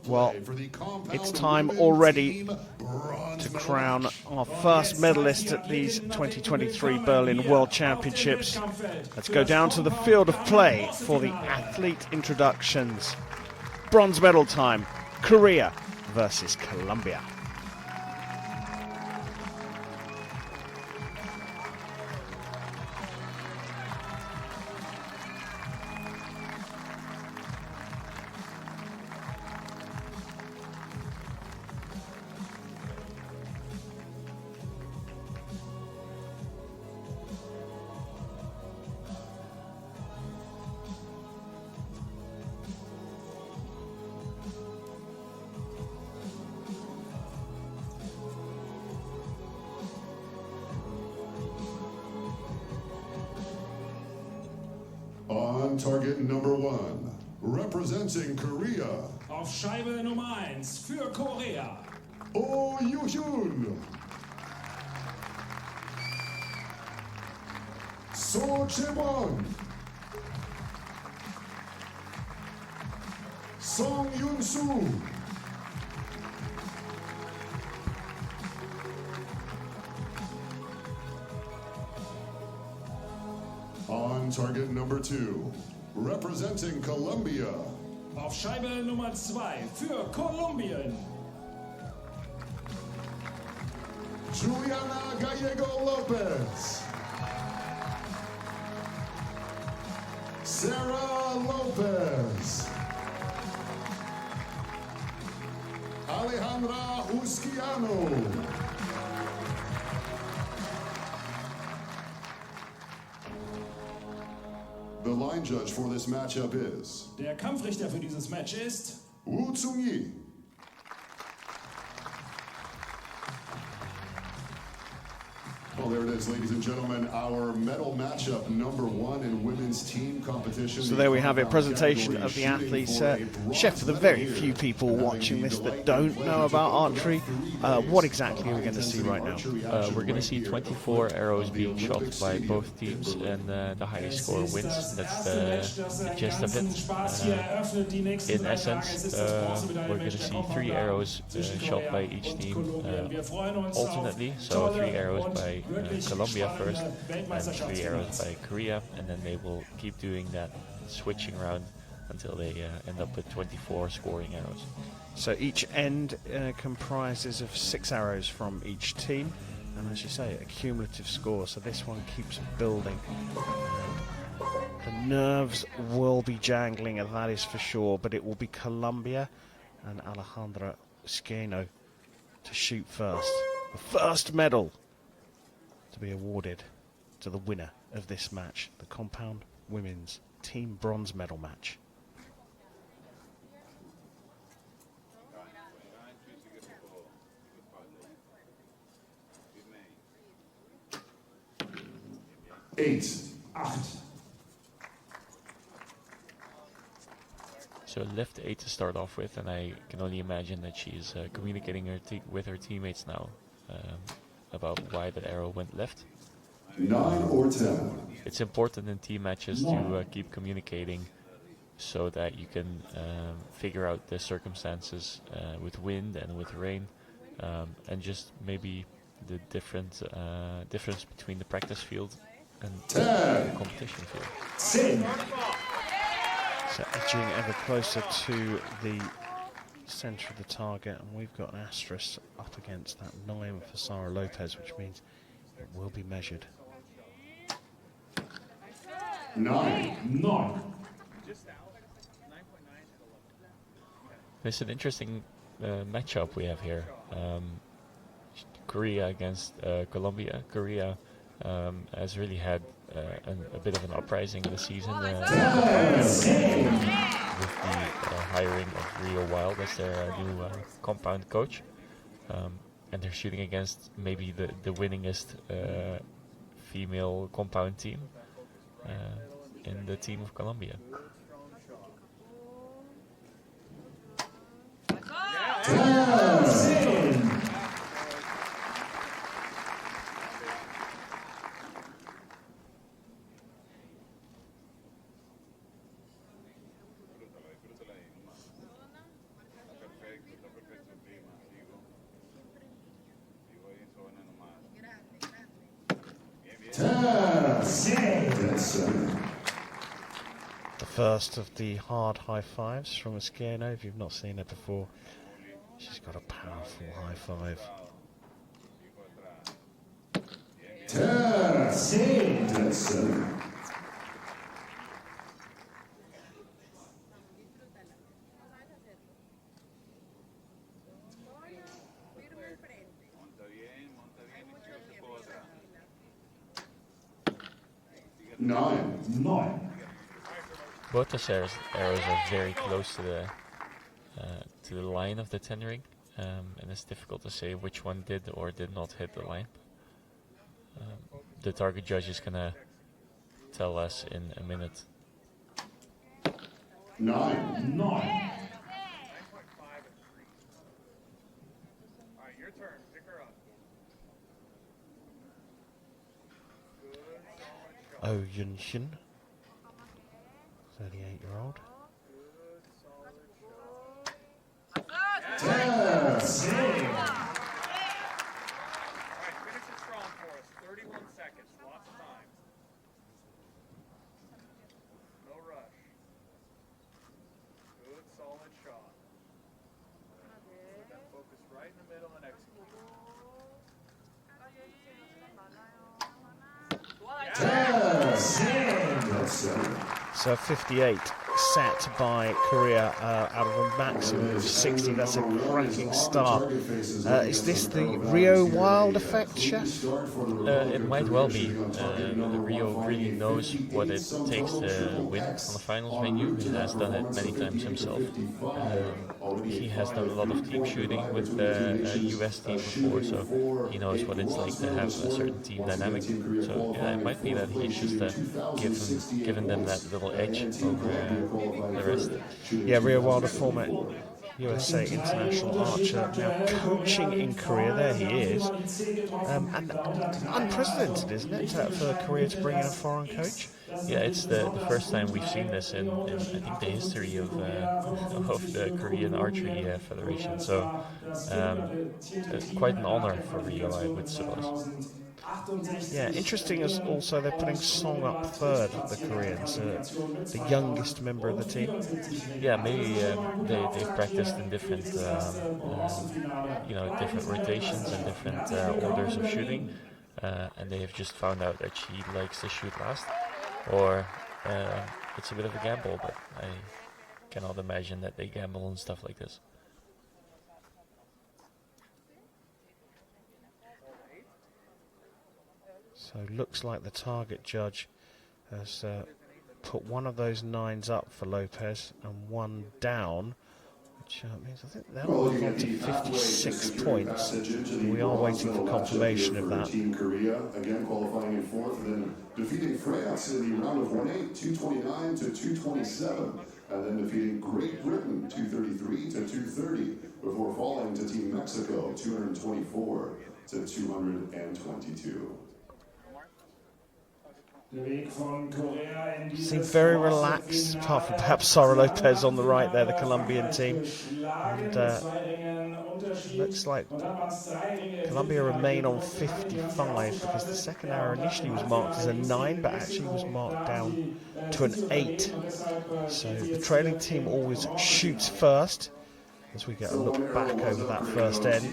Well, it's time already to crown our first medalist at these 2023 Berlin World Championships. Let's go down to the field of play for the athlete introductions. Bronze medal time, Korea versus Colombia. On target number 1, representing Korea. Auf Scheibe Nummer 1 für Korea. Oh Yoo-hyun. So Chebon. Song Yun-soo. On target number 2, representing Colombia. Auf Scheibe Nummer 2 für Kolumbien. Juliana Gallego-Lopez. Sarah Lopez. Alejandra Usquiano. The line judge for this matchup is... Der Kampfrichter für dieses Match ist... Woo Tsung-yi. Well, there it is, ladies and gentlemen, our medal matchup number 1 in women's team competition. So there we have it, presentation of the athletes. Chef, for the very few people watching this that don't know about archery, what exactly are we going to see right now? We're going to see 24 arrows being shot by both teams, and the highest score wins. That's the gist of it. In essence, we're going to see 3 arrows shot by each team alternately, so 3 arrows by Colombia first, and 3 arrows by Korea, and then they will keep doing that, switching around until they end up with 24 scoring arrows. So each end comprises of 6 arrows from each team, and as you say, a cumulative score, so this one keeps building. The nerves will be jangling, that is for sure, but it will be Colombia and Alejandra Usquiano to shoot first. The first medal to be awarded to the winner of this match, the compound women's team bronze medal match. Eight. So left 8 to start off with, and I can only imagine that she's communicating with her teammates now about why that arrow went left. 9 or 10. It's important in team matches to keep communicating so that you can figure out the circumstances with wind and with rain, and just maybe the difference between the practice field and the competition field. So edging ever closer to the centre of the target, and we've got an asterisk up against that 9 for Sarah Lopez, which means it will be measured. 9. It's an interesting matchup we have here. Korea against Colombia. Korea has really had a bit of an uprising this season with the hiring of Rio Wild as their new compound coach, and they're shooting against maybe the winningest female compound team in the team of Colombia. first of the hard high fives from Esquiano. If you've not seen her before, she's got a powerful high five. 10, 10-7. Nine. Both the arrows are very close to the line of the 10 ring, and it's difficult to say which one did or did not hit the line. The target judge is gonna tell us in a minute. 9. Oh Yunshin, 38-year-old. 10. So 58 set by Korea out of a maximum of 60. That's a cracking start. Is this the Rio Wild effect, Chef? It might well be. Rio really knows what it takes to win on the finals venue. He has done it many times himself. He has done a lot of team shooting with the US team before, so he knows what it's like to have a certain team dynamic. So yeah, it might be that he's just given them that little edge over the rest. Yeah, Rio Wilder, former USA international archer, now coaching in Korea. There he is. And unprecedented, isn't it, for Korea to bring in a foreign coach? Yeah, it's the first time we've seen this in I think the history of the Korean Archery Federation. So quite an honor for Rio, I would suppose. Yeah, interesting is also they're putting Song up third, the Koreans, the youngest member of the team. Yeah, maybe they've practiced in different different rotations and different orders of shooting, and they have just found out that she likes to shoot last, or it's a bit of a gamble, but I cannot imagine that they gamble on stuff like this. So looks like the target judge has put one of those 9s up for Lopez and one down, which means I think they'll move on to 56 points. We are waiting for confirmation of that. Team Korea, again qualifying in fourth, then defeating France in the round of 1-8, 229 to 227, and then defeating Great Britain 233 to 230, before falling to Team Mexico 224 to 222. Seem very relaxed, apart from perhaps Sara Lopez on the right there, the Colombian team. And looks like Colombia remain on 55 because the second arrow initially was marked as a 9, but actually was marked down to an 8. So the trailing team always shoots first, as we get a look back over that first end.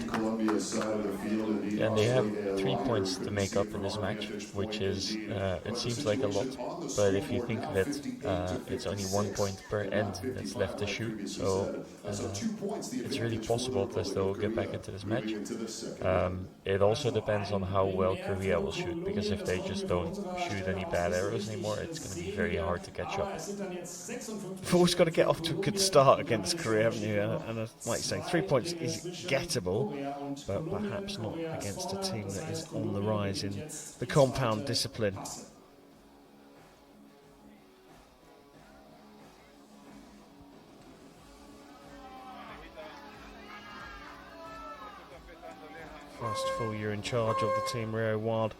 And they have 3 points to make up in this match, which is, it seems like a lot, but if you think of it, it's only 1 point per end that's left to shoot, so it's really possible that they'll get back into this match. It also depends on how well Korea will shoot, because if they just don't shoot any bad arrows anymore, it's going to be very hard to catch up. You've always got to get off to a good start against Korea, haven't you? And like you say, 3 points is gettable, but perhaps not against a team that is on the rise in the compound discipline. First full year in charge of the team, Rio Wild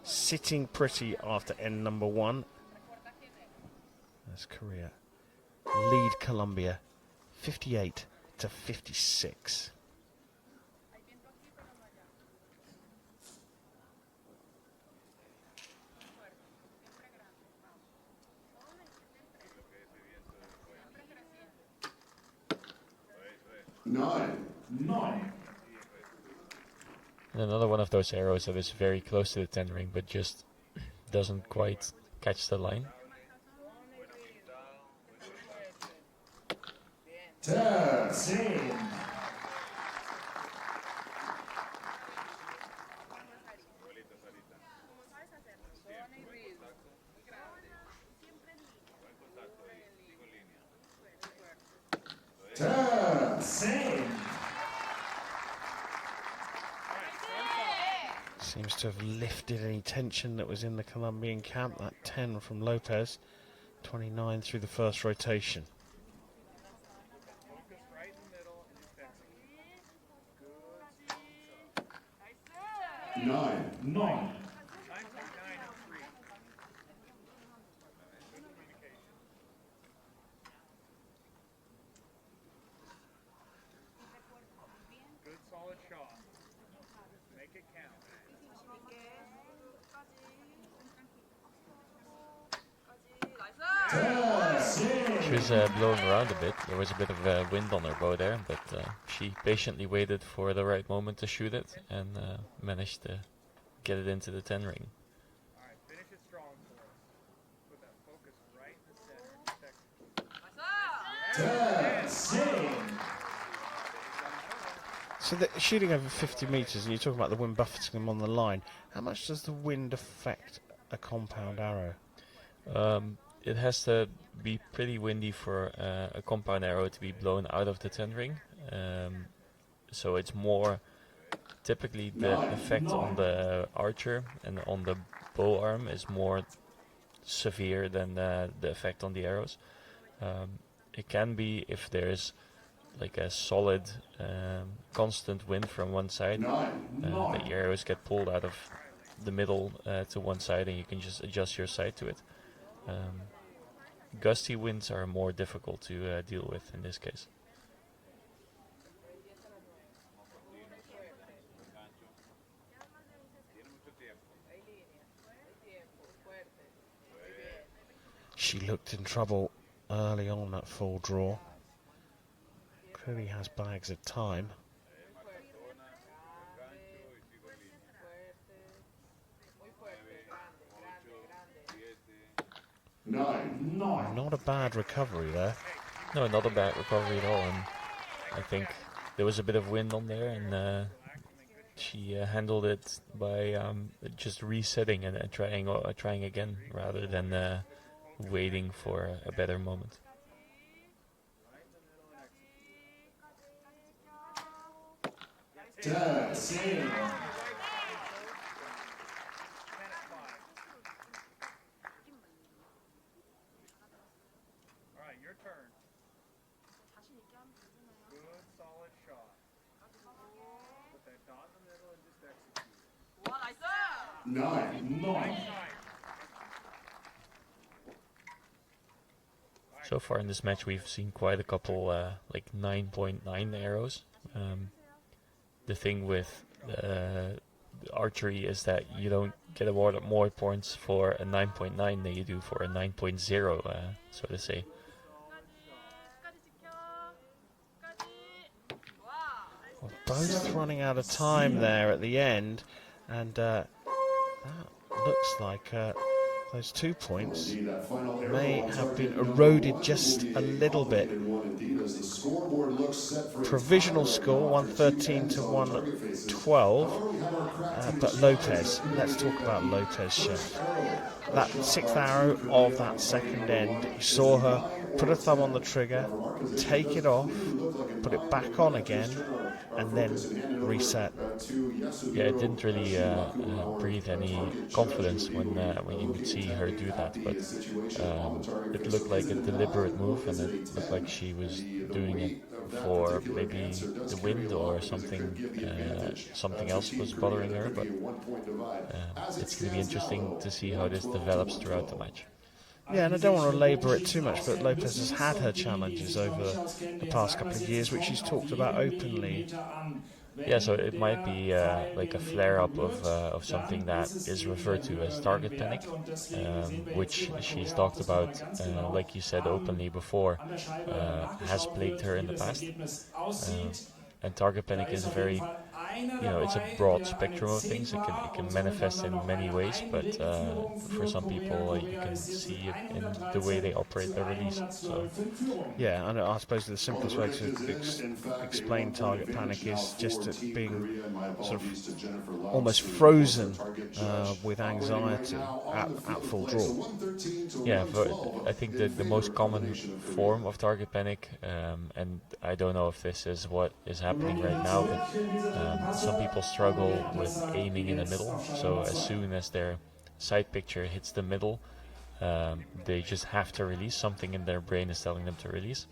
sitting pretty after end number 1 as Korea lead Colombia 58 to 56. 9. 9. And another one of those arrows that is very close to the 10 ring, but just doesn't quite catch the line. 10. 10. Seems to have lifted any tension that was in the Colombian camp. That 10 from Lopez, 29 through the first rotation. Nine. 9. Good solid shot. Make it count. She was blowing around a bit. There was a bit of wind on her bow there, but she patiently waited for the right moment to shoot it and managed to get it into the 10 ring. All right, finish it strong for us. Put that focus right in the center. 10. So the shooting over 50 metres, and you're talking about the wind buffeting them on the line. How much does the wind affect a compound arrow? It has to be pretty windy for a compound arrow to be blown out of the 10 ring. So it's more typically the effect on the archer and on the bow arm is more severe than the effect on the arrows. It can be if there's like a solid constant wind from one side, the arrows get pulled out of the middle to one side and you can just adjust your sight to it. Gusty winds are more difficult to deal with in this case. She looked in trouble early on that full draw. Clearly has bags of time. Nine. Not a bad recovery there. No, not a bad recovery at all. And I think there was a bit of wind on there, and she handled it by just resetting and trying again rather than waiting for a better moment. All right, your turn. Good solid shot. Put that dot in the middle and just execute. 9. So far in this match, we've seen quite a couple like 9.9 arrows. The thing with archery is that you don't get awarded more points for a 9.9 than you do for a 9.0, so to say. Well, both running out of time there at the end, and that looks like those 2 points may have been eroded just a little bit. Provisional score 113 to 112, but Lopez, let's talk about Lopez, Chef. That 6th arrow of that second end, you saw her put her thumb on the trigger, take it off, put it back on again, and then reset. Yeah, it didn't really breathe any confidence when you would see her do that, but it looked like a deliberate move, and it looked like she was doing it for maybe the wind or something. Something else was bothering her, but it's going to be interesting to see how this develops throughout the match. Yeah, and I don't want to labour it too much, but Lopez has had her challenges over the past couple of years, which she's talked about openly. Yeah, so it might be like a flare-up of something that is referred to as target panic, which she's talked about, like you said openly before, has plagued her in the past. Um, and target panic is a very, it's a broad spectrum of things. It can manifest in many ways, but for some people, you can see it in the way they operate their release. So Yeah, and I suppose the simplest way to explain target panic is just it being sort of almost frozen with anxiety at full draw. yeah, I think the most common form of target panic, and I don't know if this is what is happening right now, but some people struggle with aiming in the middle. So as soon as their sight picture hits the middle, they just have to release. Something in their brain is telling them to release.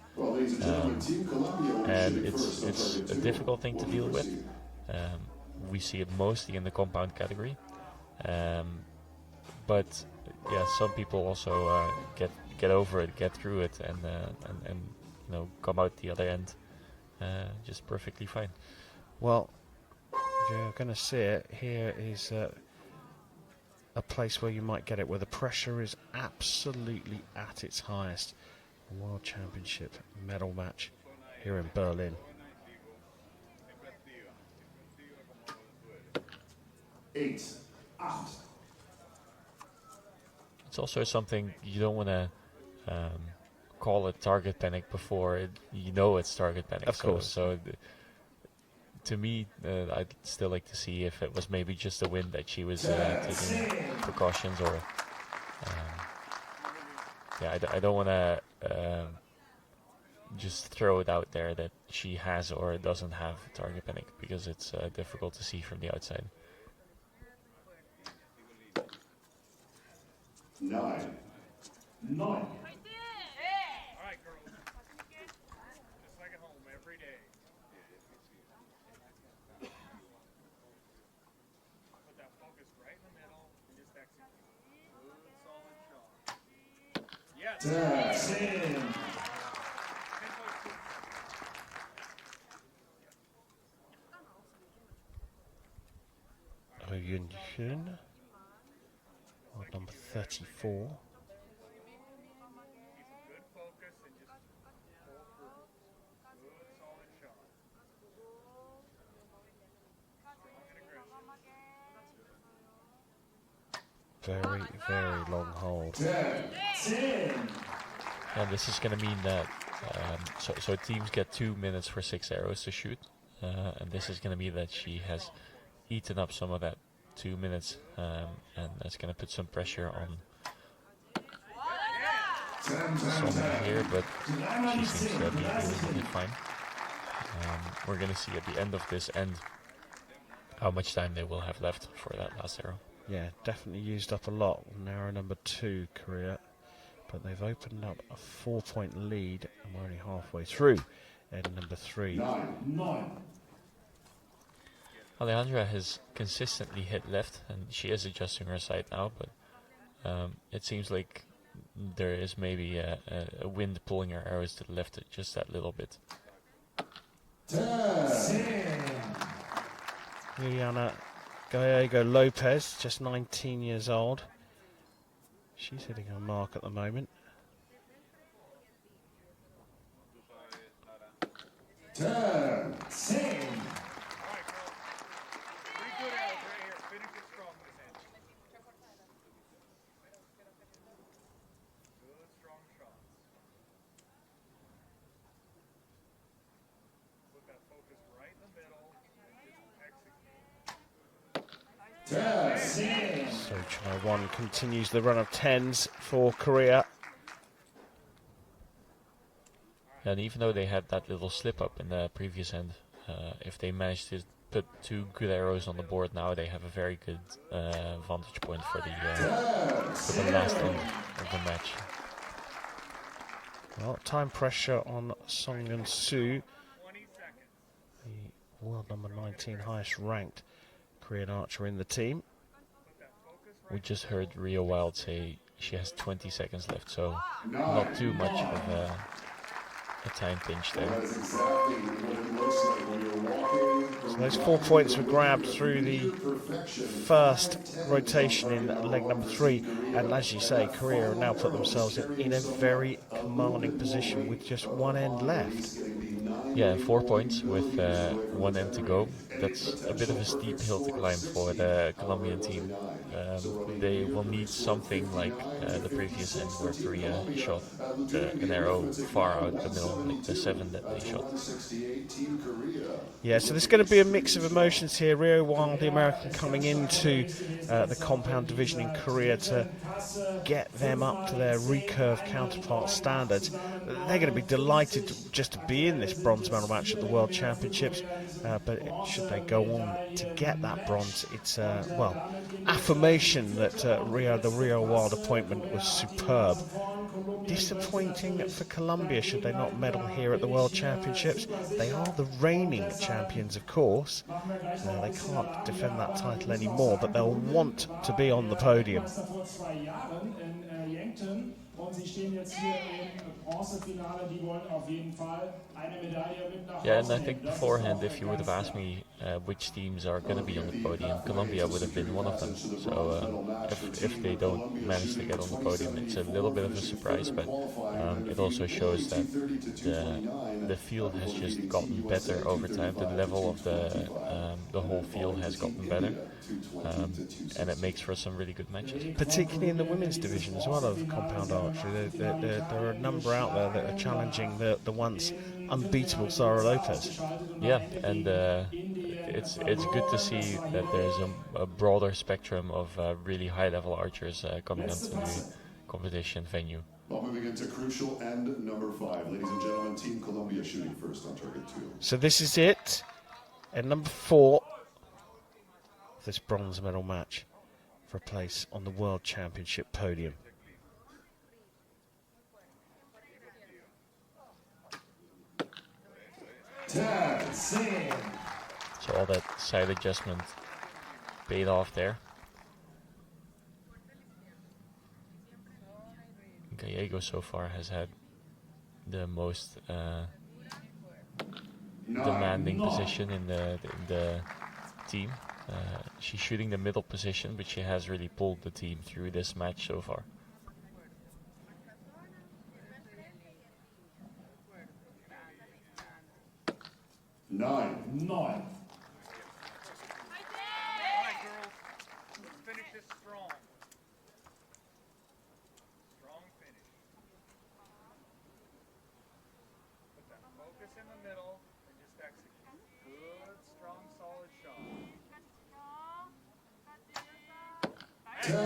And it's a difficult thing to deal with. We see it mostly in the compound category. But yeah, some people also get over it, get through it, and come out the other end just perfectly fine. Well, you're going to see it. Here is a place where you might get it, where the pressure is absolutely at its highest. A World Championship medal match here in Berlin. 8, 8. It's also something you don't want to call it target panic before it's target panic. Of course. So to me, I'd still like to see if it was maybe just a wind that she was taking precautions, or I don't want to just throw it out there that she has or doesn't have target panic, because it's difficult to see from the outside. 9, 9. All right, girls. Just like at home every day. Put that focus right in the middle and just execute. Good, solid shot. Yes. 10. 10.2. Oh Yun Hyun, number 34. Good focus and just pull through. Good, solid shot. Strong and aggressive. Very, very long hold. 10. And this is going to mean that so teams get 2 minutes for 6 arrows to shoot, and this is going to mean that she has eaten up some of that 2 minutes, and that's going to put some pressure on someone here, but she seems to be doing fine. We're going to see at the end of this end how much time they will have left for that last arrow. Yeah, definitely used up a lot. Narrow number 2, Korea. But they've opened up a 4-point lead, and we're only halfway through end number 3. 9. Alejandra has consistently hit left, and she is adjusting her sight now, but it seems like there is maybe a wind pulling her arrows to the left just that little bit. 10. Juliana Gallego Lopez, just 19 years old. She's hitting her mark at the moment. 10. All right, girls. 3 good arrows right here. Finish it strong with this end. Good, strong shots. Put that focus right in the middle and just execute. 10. So Chai Won continues the run of 10s for Korea. And even though they had that little slip up in the previous end, if they manage to put 2 good arrows on the board now, they have a very good vantage point for the last end of the match. Well, time pressure on Song Yun Soo, 20 seconds. the world number 19 highest ranked Korean archer in the team. We just heard Rio Wild say she has 20 seconds left, so not too much of a time pinch Well, there. that is exactly what it looks like when you're walking. So those 4 points were grabbed through the Perfection. first 5-10 rotation on in target leg number 3, and as you say, Korea have now put themselves in a very commanding position with just one end left. Yeah, 4 points with 1 end to go. That's a bit of a steep hill to climb for the Colombian team. They will need something like the previous end where Korea shot an arrow far out the middle, like the 7 that they shot. Yeah, so there's going to be a mix of emotions here. Rio Wild, the American, coming into the compound division in Korea to get them up to their recurve counterpart standards. They're going to be delighted just to be in this bronze medal match at the World Championships, but should they go on to get that bronze, it's, well, affirmation that the Rio Wild appointment was superb. Disappointing for Colombia should they not medal here at the World Championships. They are the reigning champions, of course. They can't defend that title anymore, but they'll want to be on the podium. Yeah, and I think beforehand, if you would have asked me which teams are going to be on the podium, Colombia would have been one of them. So if they don't manage to get on the podium, it's a little bit of a surprise, but it also shows that the field has just gotten better over time. The level of the whole field has gotten better, and it makes for some really good matches. Particularly in the women's division as well of compound archery. There are a number out there that are challenging the once unbeatable Sara Lopez. Yeah, and it's good to see that there's a broader spectrum of really high-level archers coming onto the competition venue. Well, moving into crucial end number 5. Ladies and gentlemen, Team Colombia shooting first on target 2. So this is it, and number 4 of this bronze medal match for a place on the World Championship podium. So all that side adjustment paid off there. Gallego so far has had the most demanding position in the team. She's shooting the middle position, but she has really pulled the team through this match so far. Nine. Neun. Alright, girls. Let's finish this strong. Strong finish. Put that focus in the middle and just execute. Good, strong, solid shot. 10.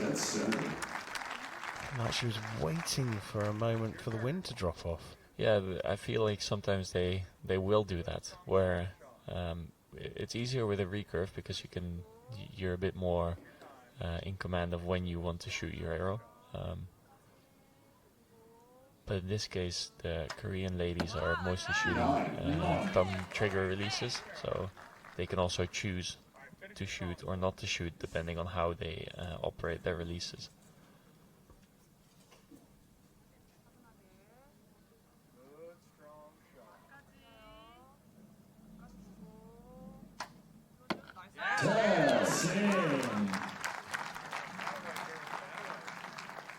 That's center. Like she was waiting for a moment for the wind to drop off. Yeah, I feel like sometimes they will do that, where it's easier with a recurve because you're a bit more in command of when you want to shoot your arrow. But in this case, the Korean ladies are mostly shooting thumb trigger releases, so they can also choose to shoot or not to shoot depending on how they operate their releases. Good, strong shot.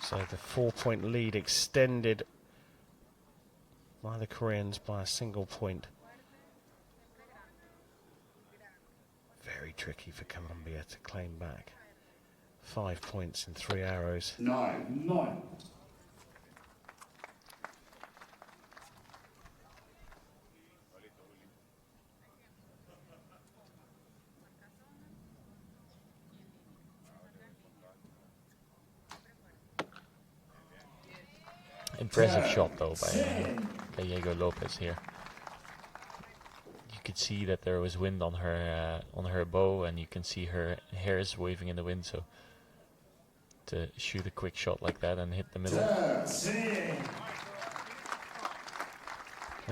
So the 4-point lead extended by the Koreans by a single point. Very tricky for Colombia to claim back. 5 points in 3 arrows. 9. Neun. Impressive shot though by Gallego Lopez here. You could see that there was wind on her bow, and you can see her hairs waving in the wind. So to shoot a quick shot like that and hit the middle. A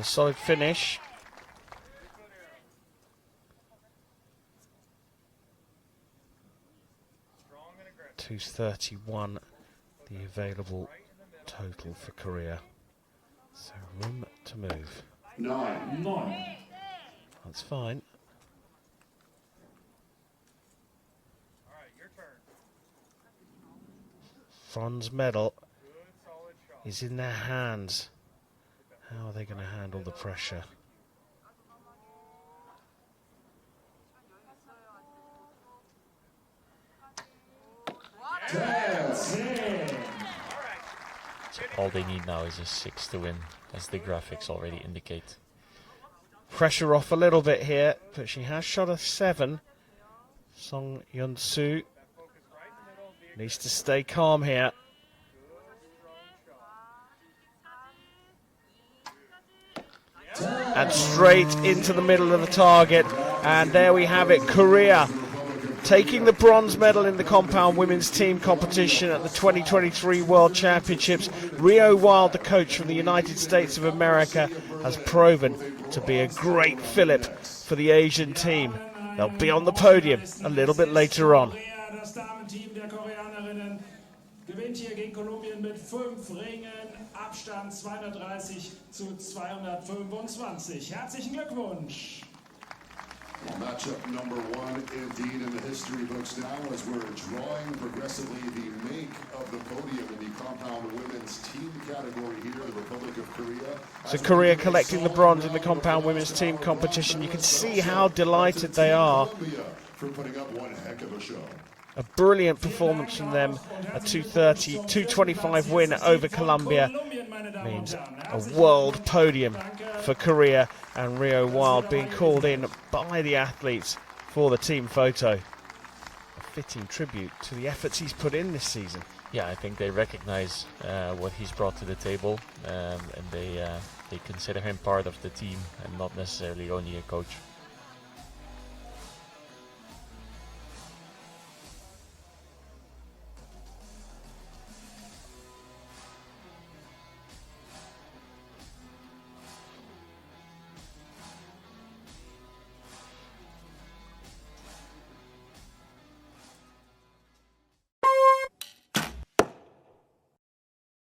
solid finish. Strong and aggressive. 231, the available total for Korea. So room to move. 9. That's fine. All right, your turn. Bronze medal Good, solid shot. is in their hands. How are they going to handle the pressure? So all they need now is a 6 to win, as the graphics already indicate. Pressure off a little bit here, but she has shot a 7. Song Yun-soo needs to stay calm here. And straight into the middle of the target. And there we have it, Korea taking the bronze medal in the compound women's team competition at the 2023 World Championships. Rio Wild, the coach from the United States of America, has proven to be a great fillip for the Asian team. They'll be on the podium a little bit later on. Das Damenteam der Koreanerinnen gewinnt hier gegen Kolumbien mit 5 Ringen, Abstand 230 zu 225. Herzlichen Glückwunsch! Well, matchup number 1 indeed in the history books now as we're drawing progressively the make of the podium in the compound women's team category here in the Republic of Korea. So Korea collecting the bronze in the compound women's team competition. You can see how delighted they are. For putting up one heck of a show. A brilliant performance from them. A 2:25 win over Colombia means a world podium for Korea, and Rio Wild being called in by the athletes for the team photo. A fitting tribute to the efforts he's put in this season. Yeah, I think they recognize what he's brought to the table, and they consider him part of the team and not necessarily only a coach.